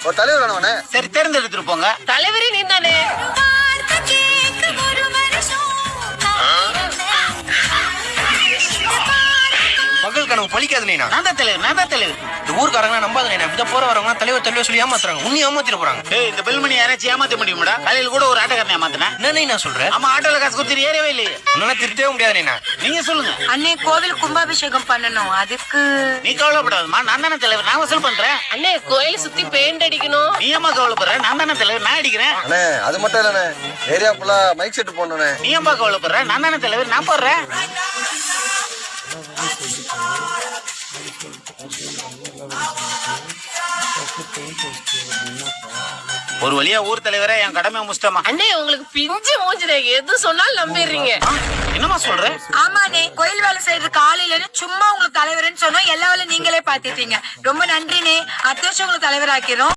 ஒரு தலைவர் வேணும்னே. சரி தேர்ந்தெடுத்துட்டு போங்க. தலைவரே நீ தானே. மக்கள் கனவு பழிக்காது நீனா. நான் தான் தலைவர். இந்த ஊர்க்காரங்க நம்பாத நீனா. இப்ப போற வரவங்க தலைவர் சொல்லி ஏமாத்துறாங்க. உன்னை ஏமாத்திட போறாங்க. இந்த பெல்மணி யாராச்சும் ஏமாத்த முடியுமாடா? காலையில கூட ஒரு ஆட்டோக்காரனை ஏமாத்தினேன். என்ன நான் சொல்றேன்? ஆமா, ஆட்டோல காசு கொடுத்து ஏறவே இல்லையே. உன்னால திருத்தவே முடியாது நீனா. நீங்க சொல்லுங்க. அண்ணே கோவில் கும்பாபிஷேகம் பண்ணணும், அதுக்கு நீ கவலைப்படாதம்மா, நான் தானே தலைவர், நான் வசூல் பண்றேன். அண்ணே கோயில சுத்தி பெயிண்ட் அடிக்கணும். நீ ஏமா கவலைப்படுற? நான் தானே தலைவர், நான் அடிக்கிறேன். அண்ணே அது மட்டும் இல்லண்ணே, ஏரியா ஃபுல்லா மைக் செட் போடணுண்ணே. நீ ஏமா கவலைப்படுற? நான் தானே தலைவர், நான் போடுறேன். ஒரு வழியா ஊர் தலைவரே என் கடமை முஸ்டமா. அண்ணே உங்களுக்கு பிஞ்சு மூஞ்சுதே, எது சொன்னாலும் நம்பிடுறீங்க. என்னமா சொல்ற? ஆமாண்ணே, கோயில் வேலை செய்யறதுக்கு ஆள் இல்லைன்னு சும்மா உங்களுக்கு தலைவர்னு சொன்னோம். எல்லா வேலையும் நீங்களே பாத்துட்டீங்க. ரொம்ப நன்றிண்ணே. அடுத்த வருஷம் உங்களுக்கு தலைவர் ஆக்கிறோம்.